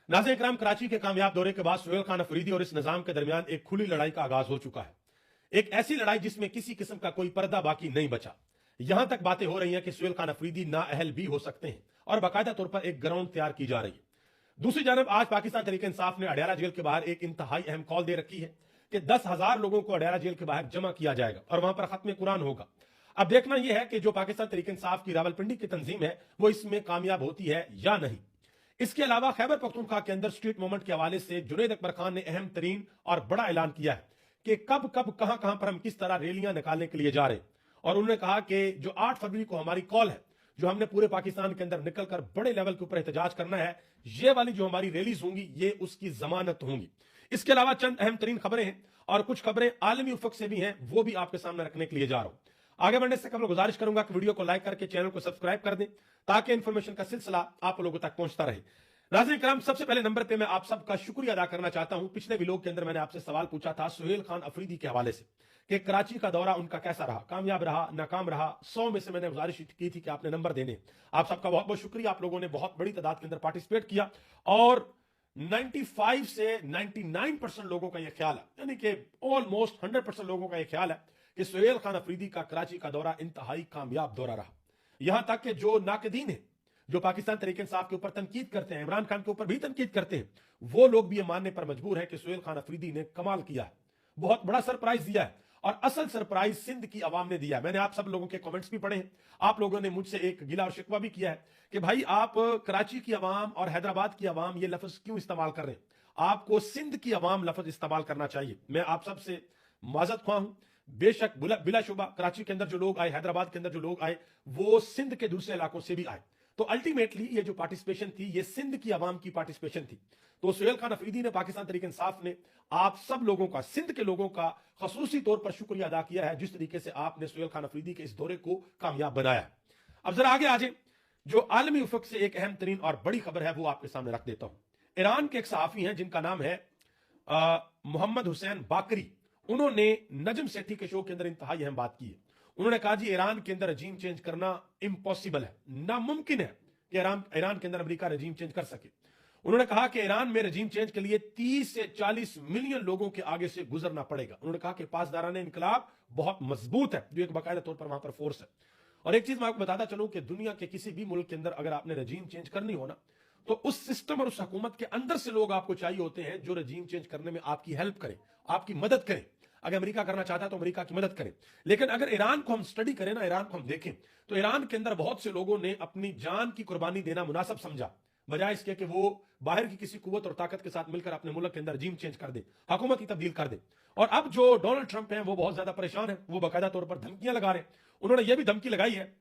नाज़रीन इकराम, कराची के कामयाब दौरे के बाद सुहेल खान अफरीदी और इस निजाम के दरमियान एक खुली लड़ाई का आगाज हो चुका है। एक ऐसी लड़ाई जिसमें किसी किस्म का कोई पर्दा बाकी नहीं बचा। यहां तक बातें हो रही हैं कि सुहेल खान अफरीदी नाअहल भी हो सकते हैं और बाकायदा तौर पर एक ग्राउंड तैयार की जा रही है। दूसरी जानब आज पाकिस्तान तहरीक इंसाफ ने अडयाला जेल के बाहर एक इंतहाई अहम कॉल दे रखी है कि 10,000 लोगों को अडयाला जेल के बाहर जमा किया जाएगा और वहां पर खत्म कुरान होगा। अब देखना यह है कि जो पाकिस्तान तहरीक इंसाफ की रावलपिंडी की तंजीम है वो इसमें कामयाब होती है या नहीं। इसके अलावा खैबर पख्तूनख्वा के अंदर स्ट्रीट मूवमेंट के हवाले से जुनैद अकबर खान ने अहम तरीन और बड़ा ऐलान किया है कि कब कब कहां कहां पर हम किस तरह रैलियां निकालने के लिए जा रहे हैं। और उन्होंने कहा कि जो 8 फरवरी को हमारी कॉल है, जो हमने पूरे पाकिस्तान के अंदर निकलकर बड़े लेवल के ऊपर एहतजाज करना है, ये वाली जो हमारी रैलीज होंगी ये उसकी जमानत होंगी। इसके अलावा चंद अहम तरीन खबरें हैं और कुछ खबरें आलमी उफक से भी हैं, वो भी आपके सामने रखने के लिए जा रहा हूं। आगे बढ़ने से कबल गुजारिश करूंगा कि वीडियो को लाइक करके चैनल को सब्सक्राइब कर दें ताकि इंफॉर्मेशन का सिलसिला आप लोगों तक पहुंचता रहे। नाज़रीन किराम, सबसे पहले नंबर पे मैं आप सबका शुक्रिया अदा करना चाहता हूं। पिछले व्लॉग के अंदर मैंने आपसे सवाल पूछा था सुहेल खान अफरीदी के हवाले से कि कराची का दौरा उनका कैसा रहा, कामयाब रहा, नाकाम रहा। 100 में से मैंने गुजारिश की थी कि आपने नंबर देने। आप सबका बहुत बहुत शुक्रिया। आप लोगों ने बहुत बड़ी तादाद के अंदर पार्टिसिपेट किया और 95 से 99% लोगों का यह ख्याल है, यानी कि ऑलमोस्ट 100% लोगों का यह ख्याल है कि सुहेल खान अफरीदी का कराची का दौरा इंतहाई कामयाब दौरा रहा। यहां तक कि जो नाकदीन है, जो पाकिस्तान तहरीक इंसाफ के ऊपर तनकीद करते हैं, इमरान खान के ऊपर भी तनकीद करते हैं, वो लोग भी ये मानने पर मजबूर है कि सुहेल खान अफरीदी ने कमाल किया है, बहुत बड़ा सरप्राइज दिया है। और असल सरप्राइज सिंध की आवाम ने दिया है। मैंने आप सब लोगों के कमेंट्स भी पढ़े हैं। आप लोगों ने मुझसे एक गिला और शिकवा भी किया है कि भाई आप कराची की आवाम और हैदराबाद की आवाम ये लफ्ज क्यों इस्तेमाल कर रहे हैं, आपको सिंध की आवाम लफ्ज इस्तेमाल करना चाहिए। मैं आप सबसे माजत ख्वाह हूं। बेशक बिलाशुबा कराची के अंदर जो लोग आए, हैदराबाद के अंदर जो लोग आए, वो सिंध के दूसरे इलाकों से भी आए। तो अल्टीमेटली ये जो पार्टिसिपेशन थी ये सिंध की आवाम की पार्टिसिपेशन थी। तो सुहेल खान अफरीदी ने, पाकिस्तान तहरीक इंसाफ ने आप सब लोगों का, सिंध के लोगों का खसूसी तौर पर शुक्रिया अदा किया है जिस तरीके से आपने सुहेल खान अफरीदी के इस दौरे को कामयाब बनाया। अब जरा आगे आ जाए, जो आलमी उफक से एक अहम तरीन और बड़ी खबर है वो आपके सामने रख देता हूं। ईरान के एक सहाफी हैं जिनका नाम है मोहम्मद हुसैन बाकरी। उन्होंने नजम सेठी के शो के अंदर इंतहाई अहम बात की है। उन्होंने कहा जी ईरान के अंदर रजीम चेंज करना इम्पॉसिबल है, नामुमकिन है कि ईरान के अंदर अमेरिका रजीम चेंज कर सके। उन्होंने कहा कि ईरान में रजीम चेंज के लिए 30 से 40 मिलियन लोगों के आगे से गुजरना पड़ेगा। उन्होंने कहा कि पासदाराने इनकलाब बहुत मजबूत है, जो एक बाकायदा तौर पर वहां पर फोर्स है। और एक चीज मैं आपको बताता चलूं कि दुनिया के किसी भी मुल्क के अंदर अगर आपने रजीम चेंज करनी हो ना, तो उस सिस्टम और उस हुकूमत के अंदर से लोग आपको चाहिए होते हैं जो रजीम चेंज करने में आपकी हेल्प करें, आपकी मदद करें। अगर अमेरिका करना चाहता है तो अमेरिका की मदद करें। लेकिन अगर ईरान को हम स्टडी करें ना, ईरान को हम देखें, तो ईरान के अंदर बहुत से लोगों ने अपनी जान की कुर्बानी देना मुनासिब समझा, बजाय इसके कि वो बाहर की किसी कुव्वत और ताकत के साथ मिलकर अपने मुल्क के अंदर रजीम चेंज कर दे, हुकूमत की तब्दील कर दे। और अब जो डोनाल्ड ट्रंप हैं वो बहुत ज्यादा परेशान है, वो बाकायदा तौर पर धमकियां लगा रहे हैं। उन्होंने ये भी धमकी लगाई है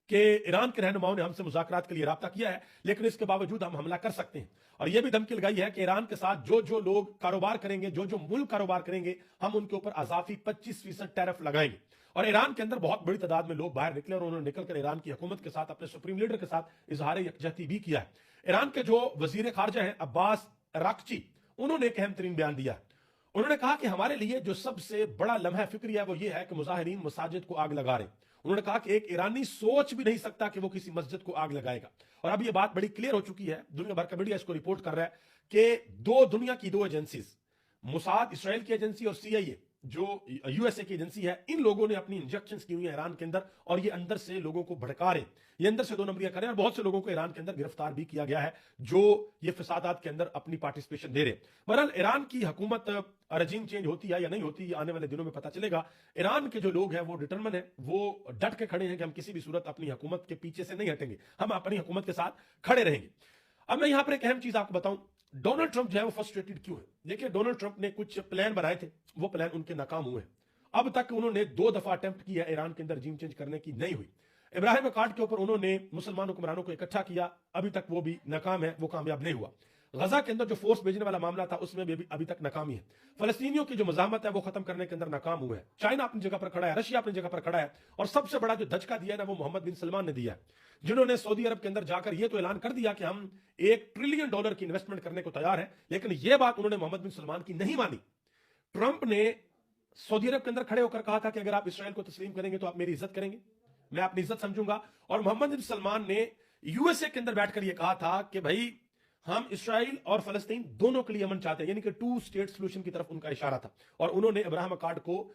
कि ईरान के रहनुमाओं ने हमसे मुज़ाकरात के लिए राब्ता किया है, लेकिन इसके बावजूद हम हमला कर सकते हैं। और यह भी धमकी लगाई है कि ईरान के साथ जो जो लोग कारोबार करेंगे, जो जो मुल्क कारोबार करेंगे, हम उनके ऊपर अजाफी 25% टैरिफ लगाएंगे। और ईरान के अंदर बहुत बड़ी तादाद में लोग बाहर निकले और उन्होंने निकलकर ईरान की हुकूमत के साथ, अपने सुप्रीम लीडर के साथ इजहार यकजहती भी किया है। ईरान के जो वजीर खारजा हैं अब्बास अराक्ची, उन्होंने एक अहम तरीन बयान दिया है। उन्होंने कहा कि हमारे लिए जो सबसे बड़ा लम्हा फिक्री है वो ये है कि मुजाहिरीन मसाजिद को आग लगा रहे हैं। उन्होंने कहा कि एक ईरानी सोच भी नहीं सकता कि वो किसी मस्जिद को आग लगाएगा। और अब ये बात बड़ी क्लियर हो चुकी है, दुनिया भर का मीडिया इसको रिपोर्ट कर रहा है कि दुनिया की दो एजेंसीज, मुसाद इसराइल की एजेंसी और CIA जो USA की एजेंसी है, इन लोगों ने अपनी इंजेक्शंस की हुई है ईरान के अंदर और ये अंदर से लोगों को भड़का रहे, ये अंदर से दो नंबरियां करें। और बहुत से लोगों को ईरान के अंदर गिरफ्तार भी किया गया है जो ये फसादात के अंदर अपनी पार्टिसिपेशन दे रहे। बहरहाल ईरान की हुकूमत रजीम चेंज होती है या नहीं होती, ये आने वाले दिनों में पता चलेगा। ईरान के जो लोग हैं वो डिटरमिन है, वो डट के खड़े हैं कि हम किसी भी सूरत अपनी हुकूमत के पीछे से नहीं हटेंगे, हम अपनी हुकूमत के साथ खड़े रहेंगे। अब मैं यहां पर एक अहम चीज आपको बताऊं, डोनाल्ड ट्रंप जो है वो फ्रस्ट्रेटेड क्यों है। देखिए, डोनाल्ड ट्रंप ने कुछ प्लान बनाए थे, वो प्लान उनके नाकाम हुए हैं। अब तक उन्होंने 2 दफा अटेम्प्ट किया ईरान के अंदर रजीम चेंज करने की, नहीं हुई। इब्राहिम अकार्ड के ऊपर उन्होंने मुसलमान हुक्मरानों को इकट्ठा किया, अभी तक वो भी नाकाम है, वो कामयाब नहीं हुआ। गजा के अंदर जो फोर्स भेजने वाला मामला था उसमें भी अभी तक नाकामी है। फलस्तीनियों की जो मजामत है वो खत्म करने के अंदर नाकाम हुआ है। चाइना अपनी जगह पर खड़ा है, रशिया अपनी जगह पर खड़ा है। और सबसे बड़ा जो धचका दिया है ना, वो मोहम्मद बिन सलमान ने दिया है, जिन्होंने सऊदी अरब के अंदर जाकर ये तो ऐलान कर दिया कि हम $1 ट्रिलियन की इन्वेस्टमेंट करने को तैयार है। लेकिन यह बात उन्होंने मोहम्मद बिन सलमान की नहीं मानी। ट्रंप ने सऊदी अरब के अंदर खड़े होकर कहा था कि अगर आप इसराइल को तस्लीम करेंगे तो आप मेरी इज्जत करेंगे, मैं अपनी इज्जत समझूंगा। और मोहम्मद बिन सलमान ने USA के अंदर बैठकर यह कहा था कि भाई हम इसराइल और फलस्तीन दोनों के लिए अमन चाहते हैं, यानी कि 2 स्टेट सोल्यूशन की तरफ उनका इशारा था। और उन्होंने अब्राहम अकॉर्ड को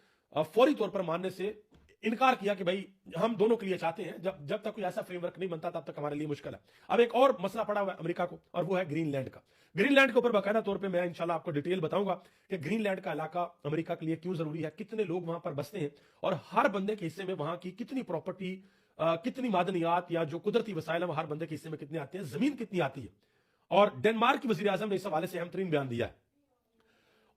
फौरी तौर पर मानने से इनकार किया कि भाई हम दोनों के लिए चाहते हैं, जब तक कोई ऐसा फ्रेमवर्क नहीं बनता तब तक हमारे लिए मुश्किल है। अब एक और मसला पड़ा हुआ है अमेरिका को, और वो है ग्रीनलैंड का। ग्रीनलैंड के ऊपर बाकायदा तौर पे मैं इंशाल्लाह आपको डिटेल बताऊंगा कि ग्रीनलैंड का इलाका अमेरिका के लिए क्यों जरूरी है, कितने लोग वहां पर बसते हैं, और हर बंदे के हिस्से में वहां की कितनी प्रॉपर्टी, कितनी मादनियात या जो कुदरती वसाइल है हर बंदे के हिस्से में कितने आते हैं, जमीन कितनी आती है। और डेनमार्क की वजीर आजम ने इस हवाले से अहम तरीन बयान दिया है।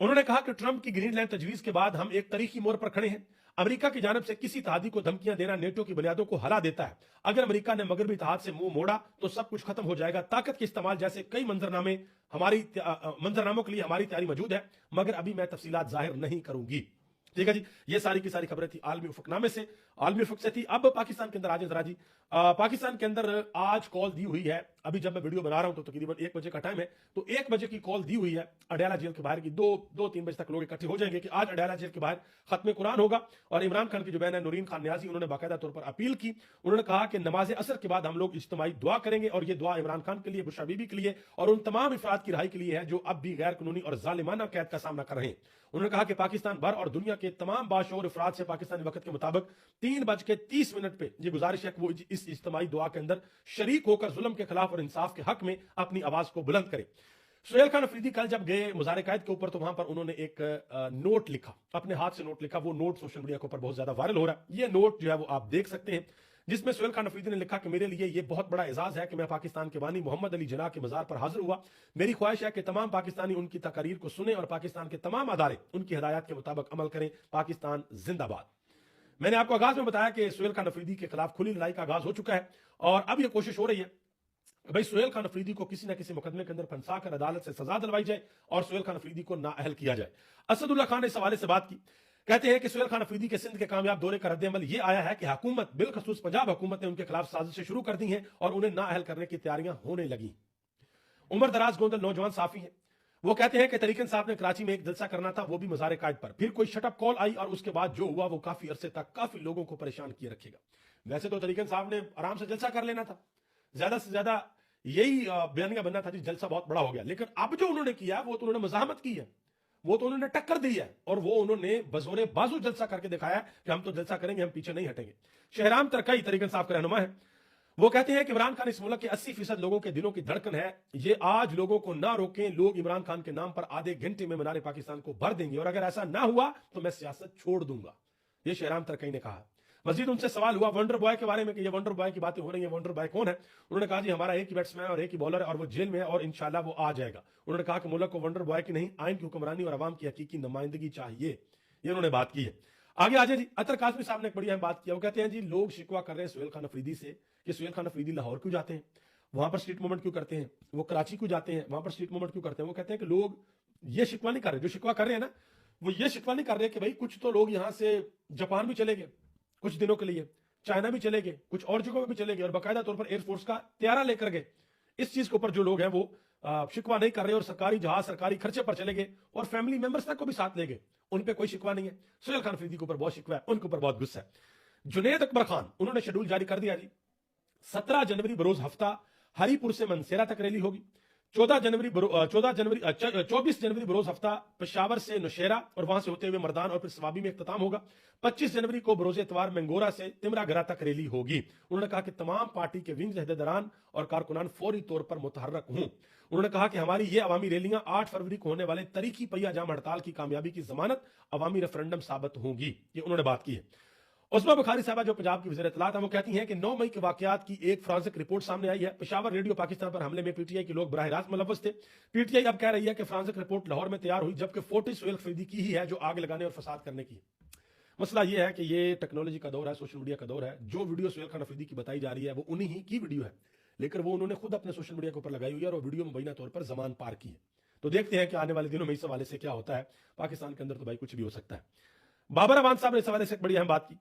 उन्होंने कहा कि ट्रंप की ग्रीनलैंड तजवीज के बाद हम एक तारीखी मोड़ पर खड़े हैं। अमेरिका की जानब से किसी तहादी को धमकियां देना नेटो की बुनियादों को हला देता है। अगर अमेरिका ने मगरबी इत्तेहाद से मुंह मोड़ा तो सब कुछ खत्म हो जाएगा। ताकत के इस्तेमाल जैसे कई मंजरनामों के लिए हमारी तैयारी मौजूद है, मगर अभी मैं तफसीलात जाहिर नहीं करूंगी। ठीक है जी, ये सारी की सारी खबरें थी आलमी उफकनामे से, आलमी उफक से थी। अब पाकिस्तान के अंदर आज जरा जी, पाकिस्तान के अंदर आज कॉल दी हुई है। अभी जब मैं वीडियो बना रहा हूं तो तकरीबन 1 बजे का टाइम है, तो 1 बजे की कॉल दी हुई है अडयाला जेल के बाहर की। 2-3 बजे तक लोग इकट्ठे हो जाएंगे कि आज अडयाला जेल के बाहर खत्म कुरान होगा। और इमरान खान की जो बहन है नूरीन खान न्याजी, उन्होंने बाकायदा तौर पर अपील की। उन्होंने कहा कि नमाज असर के बाद हम लोग इज्तिमाई दुआ करेंगे, और ये दुआ इमरान खान के लिए, बुशरा बीबी के लिए और उन तमाम अफराद की रहाई के लिए है जो अब भी गैर कानूनी और जालिमाना कैद का सामना कर रहे हैं। उन्होंने कहा कि पाकिस्तान भर और दुनिया के तमाम बाशऊर अफराद से पाकिस्तानी वक्त के मुताबिक 3:30 पे ये गुजारिश है कि वो इस इज्तिमाई दुआ के अंदर शरीक होकर जुल्म के खिलाफ और इंसाफ के हक में अपनी आवाज को बुलंद करें। सुहेल खान अफरीदी कल जब गए मुजारे कैद के ऊपर, तो वहां पर उन्होंने एक नोट लिखा, अपने हाथ से नोट लिखा। वो नोट सोशल मीडिया के ऊपर बहुत ज्यादा वायरल हो रहा है। ये नोट जो है वो आप देख सकते हैं, जिसमें सुहेल खान अफरीदी ने लिखा कि मेरे लिए ये बहुत बड़ा एजाज है कि मैं पाकिस्तान के बानी मोहम्मद अली जिन्ना के मजार पर हाजिर हुआ। मेरी ख्वाहिश है कि तमाम पाकिस्तानी उनकी तकारीर को सुने और पाकिस्तान के तमाम अदारे उनकी हिदायत के मुताबिक अमल करें। पाकिस्तान जिंदाबाद। मैंने आपको आगाज में बताया कि सुहेल खान अफरीदी के खिलाफ खुली लड़ाई का आगाज हो चुका है, और अब यह कोशिश हो रही है भाई सुहेल खान अफरीदी को किसी ना किसी मुकदमे के अंदर फंसा कर अदालत से सजा दिलवाई जाए और सुहेल खान अफरीदी को नाअहल किया जाए। असदुल्ला खान ने इस हवाले से बात की, कहते हैं कि सुहेल खान अफरीदी के सिंध के कामयाब दौरे का रद्द-ए-अमल यह आया है कि हुकूमत, बिलखसूस पंजाब हुकूमत ने उनके खिलाफ साजिशें शुरू कर दी हैं और उन्हें नाअहल करने की तैयारियां होने लगी। उमर दराज गोंदल नौजवान साफी हैं, वो कहते हैं कि तरीक इंसाफ ने कराची में एक जलसा करना था, वो भी मज़ार कायद पर। फिर कोई शटअप कॉल आई और उसके बाद जो हुआ वो काफी अरसे तक काफी लोगों को परेशान किए रखेगा। वैसे तो तरीक इंसाफ ने आराम से जलसा कर लेना था, ज्यादा से ज्यादा यही बयानिया बनना था जी, जलसा बहुत बड़ा हो गया। लेकिन अब जो उन्होंने किया वो तो उन्होंने मजामत की है, वो तो उन्होंने टक्कर दी है, और वो उन्होंने बजोरे बाजू जलसा करके दिखाया कि हम तो जलसा करेंगे, हम पीछे नहीं हटेंगे। शहराम तरकई तरीक इंसाफ के रहनुमा है, वो कहते हैं कि इमरान खान इस मुल्क के 80% लोगों के दिलों की धड़कन है। ये आज लोगों को ना रोकें, लोग इमरान खान के नाम पर आधे घंटे में मीनार पाकिस्तान को भर देंगे, और अगर ऐसा ना हुआ तो मैं सियासत छोड़ दूंगा, ये शहराम तरकई ने कहा। मजीद उनसे सवाल हुआ वंडर बॉय के बारे में कि ये वंडर बॉय की बातें हो रही है, वंडर बॉय कौन है? उन्होंने कहा जी हमारा एक ही बैट्समैन और एक ही बॉलर है और वो जेल में है और इंशाल्लाह वो आ जाएगा। उन्होंने कहा कि मुल्क को वंडर बॉय की नहीं, आइन की हुक्मरानी और अवाम की हकीकी नुमाइंदगी चाहिए, ये उन्होंने बात की है। आगे आ जाए जी, अतर काज़मी साहब ने एक बड़ी अहम बात किया। वो कहते हैं जी लोग शिकवा कर रहे हैं सुहेल खान अफरीदी से कि सुहेल खान अफरीदी लाहौर क्यों जाते हैं, वहां पर स्ट्रीट मूवमेंट क्यों करते हैं, वो कराची क्यों जाते हैं, वहां पर स्ट्रीट मूवमेंट क्यों करते हैं। वो कहते हैं कि लोग ये शिकवा नहीं कर रहे, जो शिकवा कर रहे हैं ना, वो ये शिकवा नहीं कर रहे कि भाई कुछ तो लोग यहां से जापान भी चले गए कुछ दिनों के लिए, चाइना भी चले गए, कुछ और जगहों में भी चले गए, और बाकायदा तौर पर एयरफोर्स का त्यारा लेकर गए। इस चीज के ऊपर जो लोग हैं वो शिकवा नहीं कर रहे, और सरकारी जहाज सरकारी खर्चे पर चले गए और फैमिली मेंबर्स तक को भी साथ ले गए, उन पे कोई शिकवा नहीं है। सुहेल खान अफरीदी के ऊपर बहुत शिकवा है, उनके ऊपर बहुत गुस्सा है। जुनेद अकबर खान, उन्होंने शेड्यूल जारी कर दिया जी, 17 जनवरी बरोज हफ्ता हरीपुर से मनसेरा तक रैली होगी। 24 जनवरी बरोज हफ्ता पेशावर से नौशेरा और वहां से होते हुए मर्दान और फिर सवाबी में इख्तिताम होगा। 25 जनवरी को बरोज एतवार मंगोरा से तिमरागरा तक रैली होगी। उन्होंने कहा कि तमाम पार्टी के विंग्स, अहदेदारान और कारकुनान फौरी तौर पर मुतहर्रक हों। उन्होंने कहा कि हमारी ये अवामी रैलियां 8 फरवरी को होने वाले तरीकी पहिया जाम हड़ताल की कामयाबी की जमानत अवामी रेफरेंडम साबित होंगी, ये उन्होंने बात की है। उस्मा बुखारी साहबा जो पंजाब की वज़ीर इत्तलात हैं, वो कहती हैं कि 9 मई के वाकयात की एक फ्रांसिक रिपोर्ट सामने आई है। पेशावर रेडियो पाकिस्तान पर हमले में पीटीआई के लोग बराह रास्त मुलव्वस थे। पीटीआई अब कह रही है कि फ्रांसिक रिपोर्ट लाहौर में तैयार हुई, जबकि फोर्टिस सुहेल अफरीदी की ही है जो आग लगाने और फसाद करने की है। मसला यह है कि ये टेक्नोलॉजी का दौर है, सोशल मीडिया का दौर है। जो वीडियो सुहेल खान अफरीदी की बताई जा रही है वो उन्हीं ही की वीडियो है, लेकिन वो उन्होंने खुद अपने सोशल मीडिया के ऊपर लगाई हुई है और वो वीडियो मुबैना तौर पर जमान पार की है। तो देखते हैं कि आने वाले दिनों में इस हवाले से क्या होता है। पाकिस्तान के अंदर तो भाई कुछ भी हो सकता है। बाबर अमान साहब ने इस हवाले से एक बड़ी अहम बात की,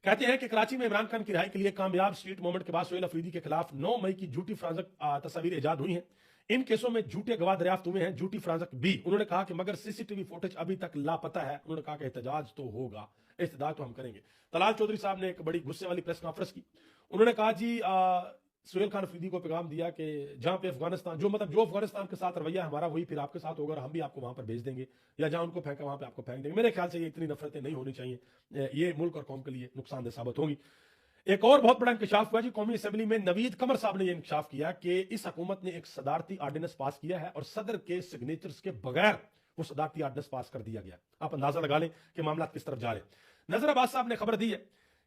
कहते हैं कि कराची में इमरान खान की रिहाई के लिए कामयाब स्ट्रीट मूवमेंट के बाद सुहेल अफरीदी के खिलाफ 9 मई की झूठी फ्रांसक तस्वीरें इजाद हुई हैं। इन केसों में झूठे गवाह दरियाफ्त हुए हैं, झूठी फ्रांसक भी। उन्होंने कहा कि मगर सीसीटीवी फुटेज अभी तक लापता है। उन्होंने कहा कि एहतजाज तो होगा, एहतजाज तो हम करेंगे। तलाल चौधरी साहब ने एक बड़ी गुस्से वाली प्रेस कॉन्फ्रेंस की। उन्होंने कहा जी सुहेल खान अफरीदी को पैगाम दिया कि जहां पे अफगानिस्तान जो अफगानिस्तान के साथ रवैया हमारा वही फिर आपके साथ होगा और हम भी आपको वहां पर भेज देंगे, या जहां उनको फेंका वहां पे आपको फेंक देंगे। मेरे ख्याल से ये इतनी नफरतें नहीं होनी चाहिए, ये मुल्क और कौम के लिए नुकसानदेह साबित होंगी। एक और बहुत बड़ा इंकशाफ हुआ जी, कौमी असेंबली में नवीद कमर साहब ने यह इंकशाफ किया कि इस हुकूमत ने एक सदारती ऑर्डिनेंस पास किया है और सदर के सिग्नेचर्स के बगैर वो सदारती ऑर्डिनेंस पास कर दिया गया। आप अंदाजा लगा लें कि मामला किस तरफ जा रहे हैं। नजर अब्बास साहब ने खबर दी है,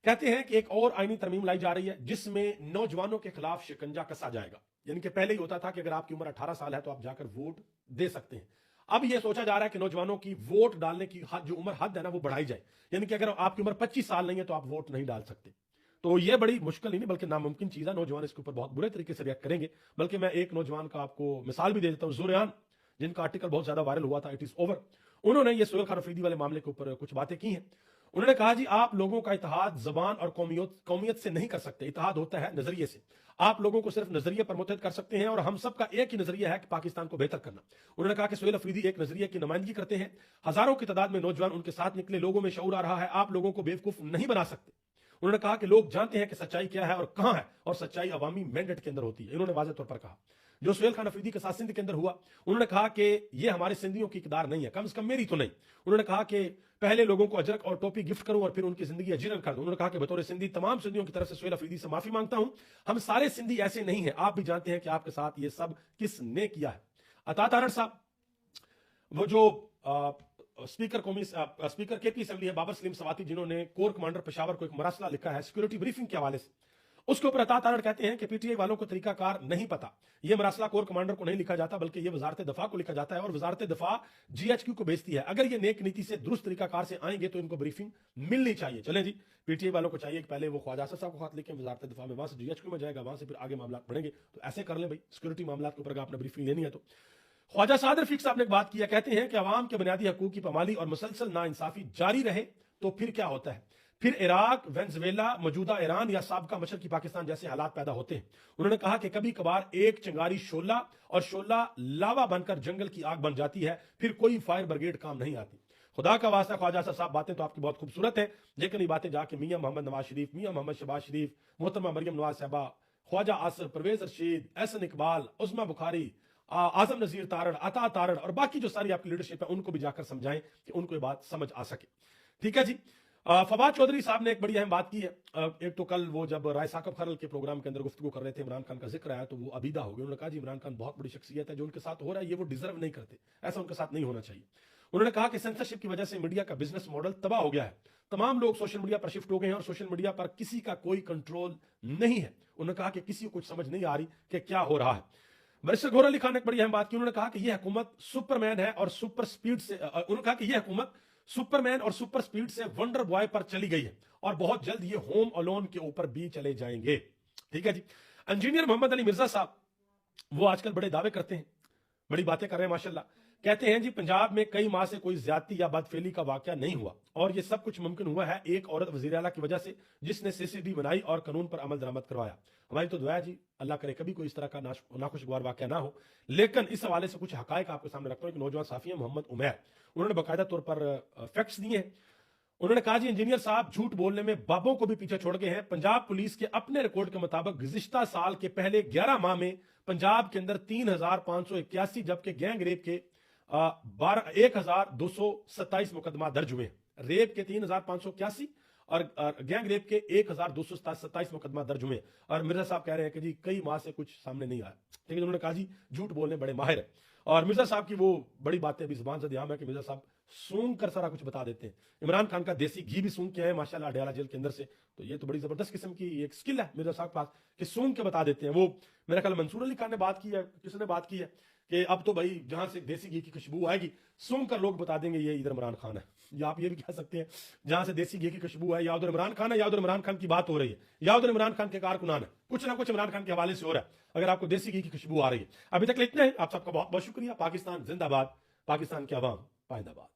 कहते हैं कि एक और आईनी तरमीम लाई जा रही है जिसमें नौजवानों के खिलाफ शिकंजा कसा जाएगा। यानी कि पहले ही होता था कि अगर आपकी उम्र 18 साल है तो आप जाकर वोट दे सकते हैं। अब यह सोचा जा रहा है कि नौजवानों की वोट डालने की जो उम्र हद है ना वो बढ़ाई जाए, यानी कि अगर आपकी उम्र 25 साल नहीं है तो आप वोट नहीं डाल सकते। तो ये बड़ी मुश्किल ही नहीं बल्कि नामुमकिन चीज है। नौजवान इसके ऊपर बहुत बुरे तरीके से रिएक्ट करेंगे। बल्कि मैं एक नौजवान का आपको मिसाल भी दे देता हूं, जुरियान, जिनका आर्टिकल बहुत ज्यादा वायरल हुआ था, इट इज ओवर। उन्होंने ये सुहेल खान अफरीदी वाले मामले के ऊपर कुछ बातें की हैं। उन्होंने कहा जी आप लोगों का इत्तेहाद जबान और कौमियत से नहीं कर सकते, इत्तेहाद होता है नजरिए से। आप लोगों को सिर्फ नजरिए पर मुत्तहिद कर सकते हैं और हम सबका एक ही नजरिया है कि पाकिस्तान को बेहतर करना। उन्होंने कहा कि सुहेल अफरीदी एक नजरिए की नुमाइंदगी करते हैं, हजारों की तादाद में नौजवान उनके साथ निकले, लोगों में शऊर आ रहा है, आप लोगों को बेवकूफ नहीं बना सकते। उन्होंने कहा कि लोग जानते हैं कि सच्चाई क्या है और कहां है, और सच्चाई अवामी मैंडेट के अंदर होती है। इन्होंने वाज़ेह तौर पर कहा जो सुहेल खान अफरीदी के साथ सिंध के अंदर हुआ, उन्होंने कहा कि यह हमारे सिंधियों की इकदार नहीं है, कम से कम मेरी तो नहीं। उन्होंने कहा कि पहले लोगों को अजरक और टोपी गिफ्ट करूं और फिर उनकी जिंदगी अजीरन कर दूं। उन्होंने कहा कि बतौर सिंधी तमाम सिंधियों की तरफ से सुहेल अफरीदी से माफी मांगता हूं, हम सारे सिंधी ऐसे नहीं हैं, आप भी जानते हैं कि आपके साथ ये सब किसने किया है। अता तारड़ साहब, वो जो स्पीकर केपी असेंबली है बाबर सलीम सवाती, जिन्होंने कोर कमांडर पेशावर को एक मरासला लिखा है सिक्योरिटी ब्रीफिंग के हवाले से, उसके ऊपर अता तारड़ कहते हैं कि पीटीआई वालों को तरीकाकार नहीं पता। यह मरासला कोर कमांडर को नहीं लिखा जाता बल्कि यह वजारत दफा को लिखा जाता है और वजारत दफा जीएचक्यू को भेजती है। अगर ये नेक नीति से दुरुस्त तरीकाकार से आएंगे तो इनको ब्रीफिंग मिलनी चाहिए। चलें जी, पीटीआई वालों को चाहिए कि पहले वो ख्वाजा आसिफ साहब को खत लिखें वजारत दफा में, वहां से जीएचक्यू में जाएगा, वहां से फिर आगे मामला बढ़ेंगे। तो ऐसे कर लें भाई, सिक्योरिटी मामला के ऊपर अगर आपने ब्रीफिंग लेनी है तो। ख्वाजा साद रफीक साहब ने एक बात किया, कहते हैं कि अवाम के बुनियादी हकूक की पामाली और मुसलसल नाइंसाफी जारी रहे तो फिर क्या होता है, फिर इराक, वेनेजुएला, मौजूदा ईरान या साबका मशरकी पाकिस्तान जैसे हालात पैदा होते हैं। उन्होंने कहा कि कभी कभार एक चिंगारी शोला और शोला लावा बनकर जंगल की आग बन जाती है, फिर कोई फायर ब्रिगेड काम नहीं आती। खुदा का वास्ता ख्वाजा साहब, बातें तो आपकी बहुत खूबसूरत है, लेकिन ये बातें जाके मियां मोहम्मद नवाज शरीफ, मियां मोहम्मद शहबाज शरीफ, मोहतरमा मरियम नवाज साहबा, ख्वाजा आसिफ, परवेज रशीद, एहसन इकबाल, उस्मा बुखारी, आजम नजीर तारड़, अता तारड़ और बाकी जो सारी आपकी लीडरशिप है उनको भी जाकर समझाएं कि उनको ये बात समझ आ सके। ठीक है जी। फवाद चौधरी साहब ने एक बड़ी अहम बात की है। एक तो कल वो जब राय साकब खरल के प्रोग्राम के अंदर गुफ्तगू कर रहे थे, इमरान खान का जिक्र आया तो वो अबीदा हो गए। उन्होंने कहा जी इमरान खान बहुत बड़ी शख्सियत है, जो उनके साथ हो रहा है ये वो डिजर्व नहीं करते, ऐसा उनके साथ नहीं होना चाहिए। उन्होंने कहा कि सेंसरशिप की वजह से मीडिया का बिजनेस मॉडल तबाह हो गया है, तमाम लोग सोशल मीडिया पर शिफ्ट हो गए हैं और सोशल मीडिया पर किसी का कोई कंट्रोल नहीं है। उन्होंने कहा कि किसी को कुछ समझ नहीं आ रही कि क्या हो रहा है। बैरिस्टर गौहर अली खान ने एक बड़ी अहम बात की। उन्होंने कहा कि यह हुकूमत सुपरमैन है और सुपर स्पीड से, उन्होंने कहा कि यह हुकूमत सुपरमैन और सुपर स्पीड से वंडर बॉय पर चली गई है और बहुत जल्द ये होम अलोन के ऊपर भी चले जाएंगे। ठीक है जी। इंजीनियर मोहम्मद अली मिर्जा साहब, वो आजकल बड़े दावे करते हैं, बड़ी बातें कर रहे हैं माशाल्लाह। कहते हैं जी पंजाब में कई माह से कोई ज्यादती या बदफेली का वाकया नहीं हुआ और ये सब कुछ मुमकिन हुआ है एक औरत वजीर आला की वजह से जिसने सीसीडी बनाई और कानून पर अमल दरामद करवाया। हमारी तो दुआ है जी अल्लाह करे कभी कोई इस तरह का नाखुशगवार वाकया ना हो। लेकिन इस हवाले से कुछ हकायक आपके सामने रखता हूं। एक नौजवान साफी है मोहम्मद उमैर, उन्होंने बाकायदा तौर पर फैक्ट्स दिए हैं। उन्होंने कहा जी इंजीनियर साहब झूठ बोलने में बाबों को भी पीछे छोड़ गए हैं। पंजाब पुलिस के अपने रिकॉर्ड के मुताबिक गुज़िश्ता साल के पहले 11 माह में पंजाब के अंदर 3581 जबकि गैंग रेप के 1227 मुकदमा दर्ज हुए। रेप के 3581 और गैंग रेप के 1227 मुकदमा दर्ज हुए। और मिर्जा साहब कह रहे हैं कि जी कई माह से कुछ सामने नहीं आया। ठीक है, उन्होंने कहा जी झूठ बोलने बड़े माहिर है। और मिर्जा साहब की वो बड़ी बातें भी जुबान से ध्यान है कि मिर्जा साहब सूंघ कर सारा कुछ बता देते हैं। इमरान खान का देसी घी भी सूंघ के आए माशाल्लाह अडयाला जेल के अंदर से। तो ये तो बड़ी जबरदस्त किस्म की एक स्किल है मिर्जा साहब के पास कि सूंघ के बता देते हैं। वो मेरा ख्याल मंसूर अली खान ने बात की है, किसने बात की है कि अब तो भाई जहां से देसी घी की खुशबू आएगी सूंघ कर लोग बता देंगे ये इधर इमरान खान है। या आप ये भी कह सकते हैं जहां से देसी घी की खुशबू है या उधर इमरान खान है या उधर इमरान खान की बात हो रही है या उधर इमरान खान के कारकुनान है। कुछ ना कुछ इमरान खान के हवाले से हो रहा है अगर आपको देसी घी की खुशबू आ रही है। अभी तक इतना है, आप सबका बहुत बहुत शुक्रिया। पाकिस्तान जिंदाबाद, पाकिस्तान की आवाम पाइंदाबाद।